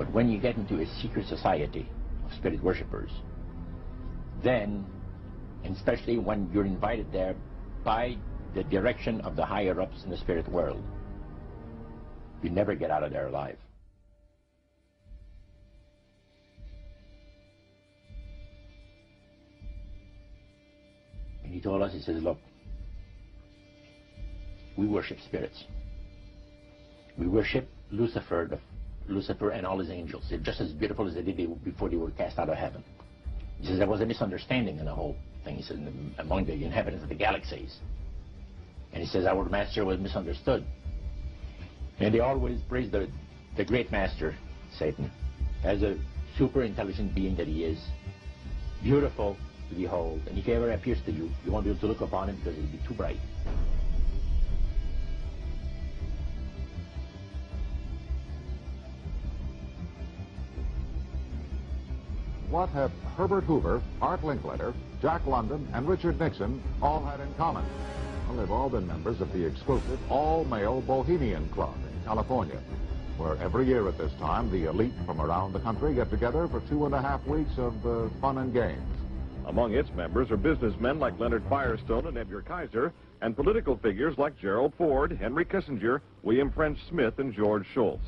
But when you get into a secret society of spirit worshippers, then, and especially when you're invited there by the direction of the higher-ups in the spirit world, you never get out of there alive. And he told us, he says, look, we worship spirits. We worship Lucifer and all his angels. They're just as beautiful as they did before they were cast out of heaven. He says there was a misunderstanding in the whole thing. He says among the inhabitants of the galaxies. And he says our master was misunderstood. And they always praise the great master, Satan, as a super intelligent being that he is, beautiful to behold. And if he ever appears to you, you won't be able to look upon him because he'll be too bright. What have Herbert Hoover, Art Linkletter, Jack London, and Richard Nixon all had in common? Well, they've all been members of the exclusive all-male Bohemian Club in California, where every year at this time, the elite from around the country get together for 2.5 weeks of fun and games. Among its members are businessmen like Leonard Firestone and Edgar Kaiser, and political figures like Gerald Ford, Henry Kissinger, William French Smith, and George Shultz.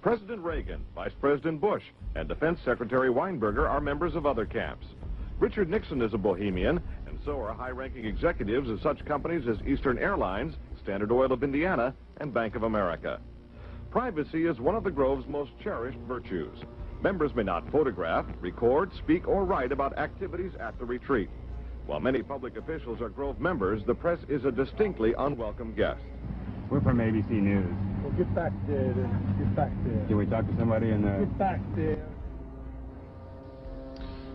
President Reagan, Vice President Bush, and Defense Secretary Weinberger are members of other camps. Richard Nixon is a Bohemian, and so are high-ranking executives of such companies as Eastern Airlines, Standard Oil of Indiana, and Bank of America. Privacy is one of the Grove's most cherished virtues. Members may not photograph, record, speak, or write about activities at the retreat. While many public officials are Grove members, the press is a distinctly unwelcome guest. We're from ABC News. Well, get back there. Get back there. Can we talk to somebody in the... Get back there.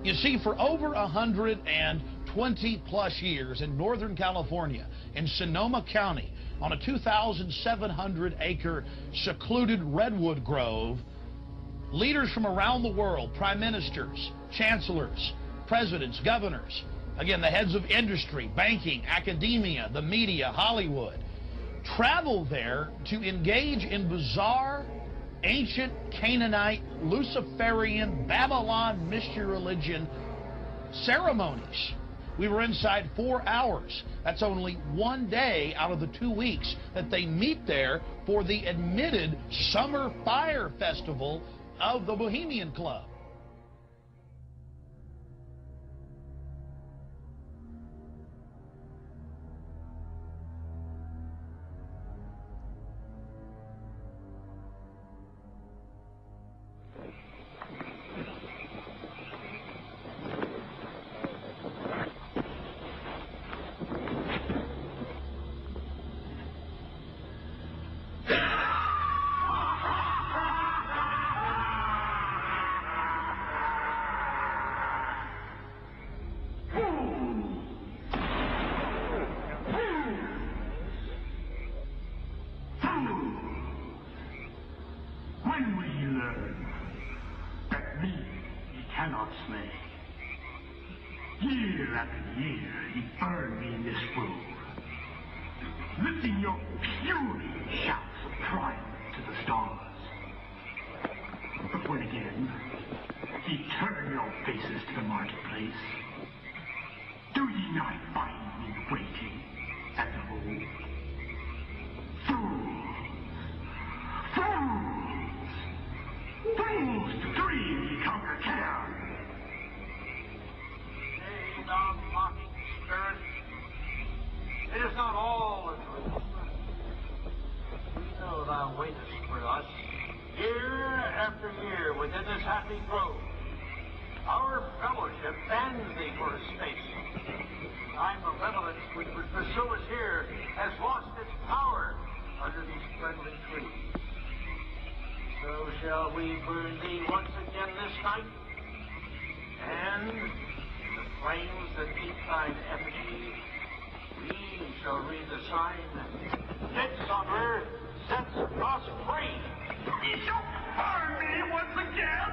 You see, for over 120-plus years in Northern California, in Sonoma County, on a 2,700-acre secluded redwood grove, leaders from around the world, prime ministers, chancellors, presidents, governors, again, the heads of industry, banking, academia, the media, Hollywood, travel there to engage in bizarre, ancient Canaanite, Luciferian, Babylon mystery religion ceremonies. We were inside 4 hours. That's only one day out of the 2 weeks that they meet there for the admitted Summer Fire Festival of the Bohemian Club. Year after year, he burned me in this room, lifting your puny shouts of triumph to the stars. But when again, he turned your faces to the marketplace, do ye not find me waiting at the hole? Fools to dream ye conquer care. Thou mocking spirit, it is not all the truth. We know thou waitest for us year after year within this happy grove. Our fellowship bans thee for a space. Thy malevolence which would pursue us here has lost its power under these friendly trees. So shall we burn thee once again this night, and flames that keep thine effigy, we shall read the sign, Midsummer sets us free. Ye shall burn me once again!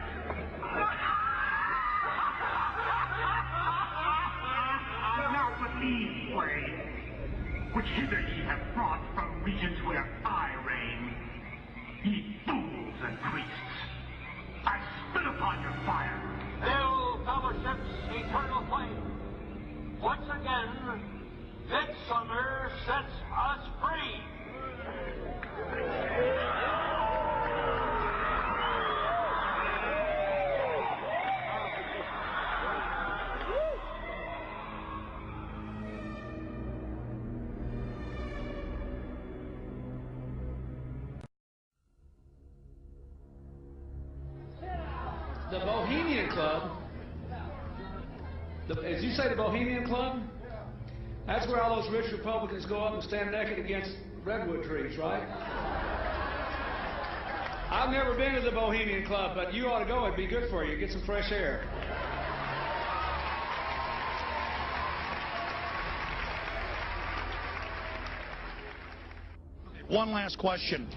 Now believe, flame, which hither ye have brought from regions where I reign, ye fools and priests, I spit upon your fire. Hail fellowship's eternal flame. Once again, midsummer sets us free. The Bohemian Club, as you say, the Bohemian Club, that's where all those rich Republicans go up and stand naked against redwood trees, right? I've never been to the Bohemian Club, but you ought to go. It'd be good for you. Get some fresh air. One last question.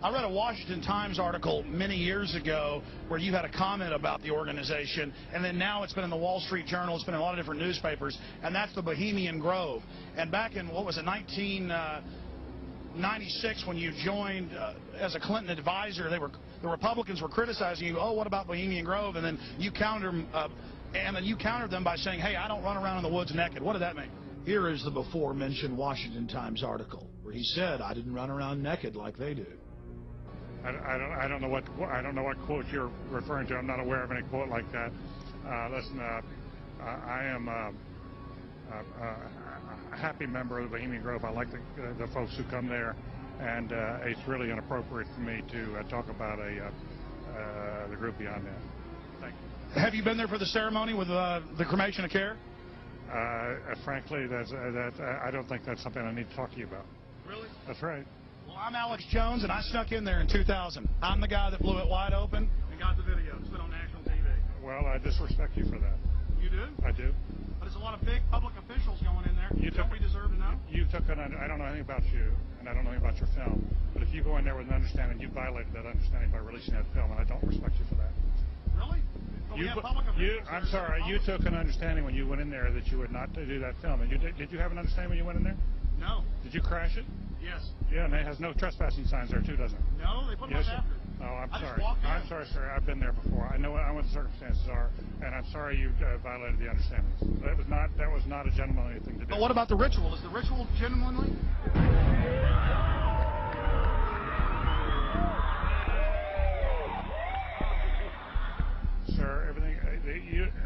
I read a Washington Times article many years ago where you had a comment about the organization, and then now it's been in the Wall Street Journal, it's been in a lot of different newspapers, and that's the Bohemian Grove. And back in, what was it, 1996, when you joined as a Clinton advisor, the Republicans were criticizing you, oh, what about Bohemian Grove? And then you countered them by saying, hey, I don't run around in the woods naked. What did that mean? Here is the before-mentioned Washington Times article where he said, I didn't run around naked like they do. I don't know what quote you're referring to. I'm not aware of any quote like that. Listen, I am a happy member of the Bohemian Grove. I like the folks who come there, and it's really inappropriate for me to talk about the group beyond that. Thank you. Have you been there for the ceremony with the cremation of care? Frankly, I don't think that's something I need to talk to you about. Really? That's right. Well, I'm Alex Jones, and I snuck in there in 2000. I'm the guy that blew it wide open and got the video. It's been on national TV. Well, I disrespect you for that. You do? I do. But there's a lot of big public officials going in there. Don't we deserve to know? I don't know anything about you, and I don't know anything about your film. But if you go in there with an understanding, you violated that understanding by releasing that film, and I don't respect you for that. Really? I'm sorry. You took an understanding when you went in there that you would not do that film. And did you have an understanding when you went in there? No. Did you crash it? Yes. Yeah, and it has no trespassing signs there too, doesn't it? No, they put them after. Oh, I'm sorry. I'm sorry, sir. I've been there before. I know what the circumstances are, and I'm sorry you violated the understandings. That was not a gentlemanly thing to do. But what about the ritual? Is the ritual gentlemanly? Sir, everything.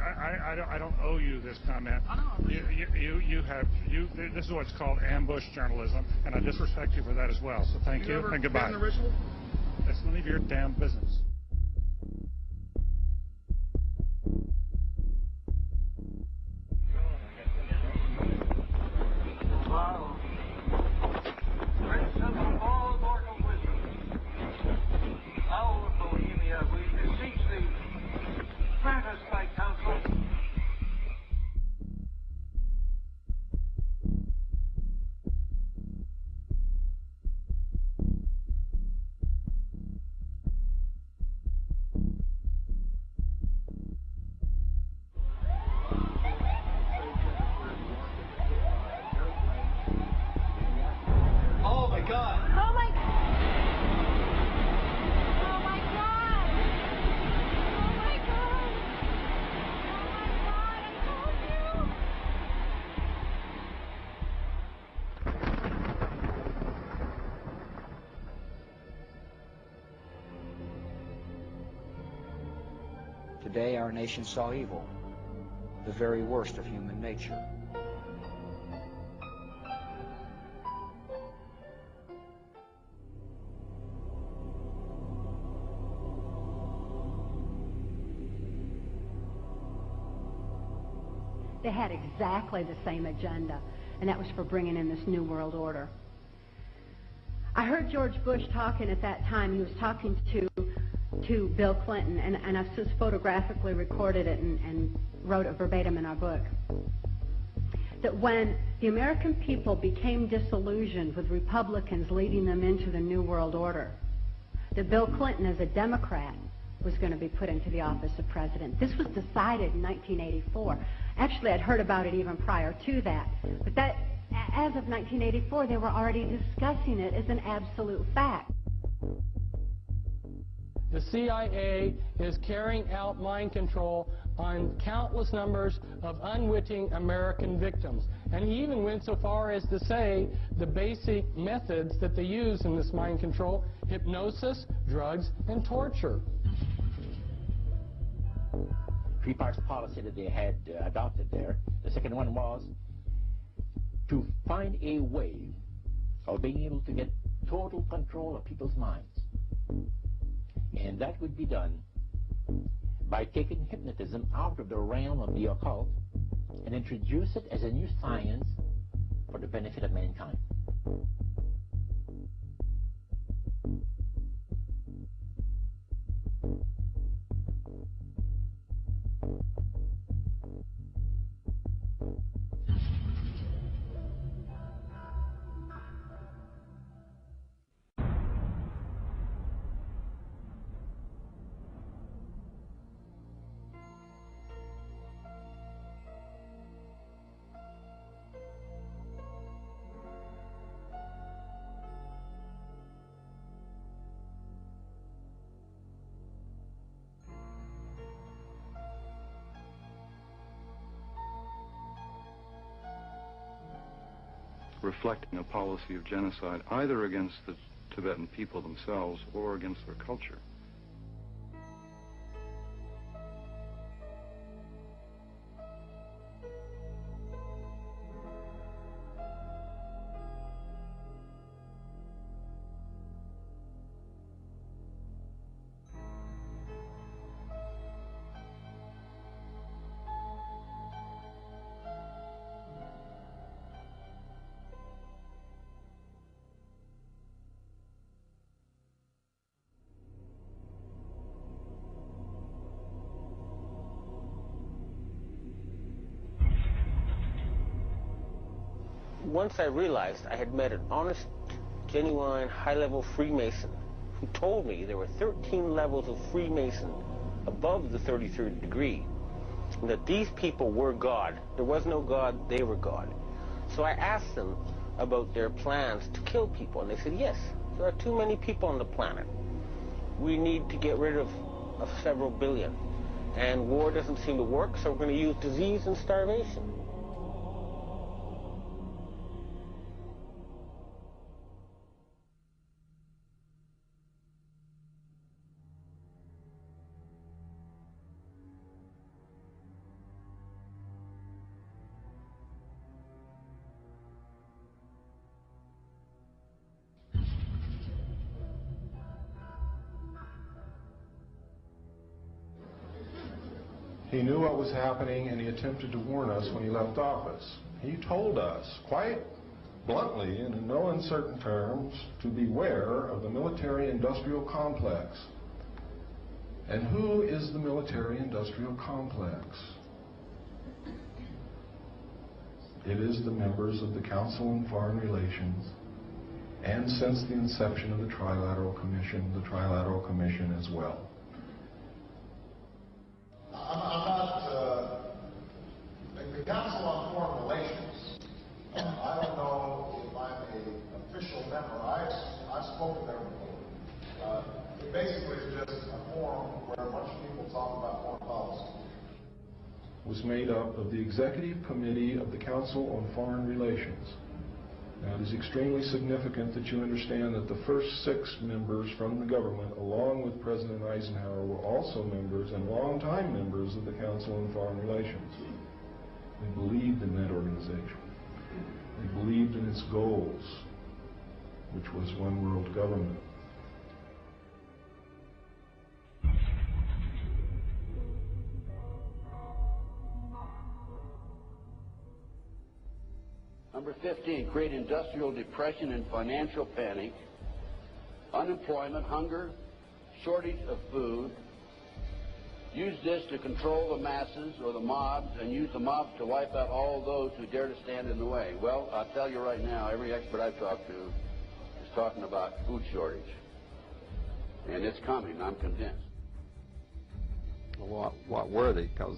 I don't owe you this comment. I know. This is what's called ambush journalism, and I disrespect you for that as well. So thank you and goodbye. Been in the ritual? It's none of your damn business. Wow. Prince of all mortal wisdom, our Bohemia, we beseech thee, grant us thy counsel. Oh, my God. Oh, my God. Oh, my God. Oh, my God. Oh, my God. I told you. Today our nation saw evil, the very worst of human nature. They had exactly the same agenda, and that was for bringing in this New World Order. I heard George Bush talking at that time. He was talking to Bill Clinton, and I've since photographically recorded it and wrote it verbatim in our book. That when the American people became disillusioned with Republicans leading them into the New World Order, that Bill Clinton, as a Democrat, was going to be put into the office of president. This was decided in 1984. Actually, I'd heard about it even prior to that. But that, as of 1984, they were already discussing it as an absolute fact. the CIA is carrying out mind control on countless numbers of unwitting American victims. And he even went so far as to say the basic methods that they use in this mind control: hypnosis, drugs, and torture. Three parts policy that they had adopted there. The second one was to find a way of being able to get total control of people's minds. And that would be done by taking hypnotism out of the realm of the occult and introduce it as a new science for the benefit of mankind. Reflecting a policy of genocide either against the Tibetan people themselves or against their culture. Once I realized I had met an honest, genuine, high-level Freemason who told me there were 13 levels of Freemason above the 33rd degree, and that these people were God. There was no God, they were God. So I asked them about their plans to kill people, and they said, yes, there are too many people on the planet. We need to get rid of several billion. And war doesn't seem to work, so we're going to use disease and starvation. He knew what was happening, and he attempted to warn us when he left office. He told us, quite bluntly and in no uncertain terms, to beware of the military-industrial complex. And who is the military-industrial complex? It is the members of the Council on Foreign Relations, and since the inception of the Trilateral Commission as well. I'm not, the Council on Foreign Relations, I don't know if I'm an official member. I've spoken there before. It basically is just a forum where a bunch of people talk about foreign policy. Was made up of the Executive Committee of the Council on Foreign Relations. Now, it is extremely significant that you understand that the first 6 members from the government, along with President Eisenhower, were also members and longtime members of the Council on Foreign Relations. They believed in that organization. They believed in its goals, which was one world government. Number 15, create industrial depression and financial panic, unemployment, hunger, shortage of food. Use this to control the masses or the mobs, and use the mobs to wipe out all those who dare to stand in the way. Well, I'll tell you right now, every expert I've talked to is talking about food shortage. And it's coming, I'm convinced. What were they? Because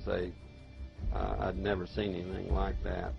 I'd never seen anything like that.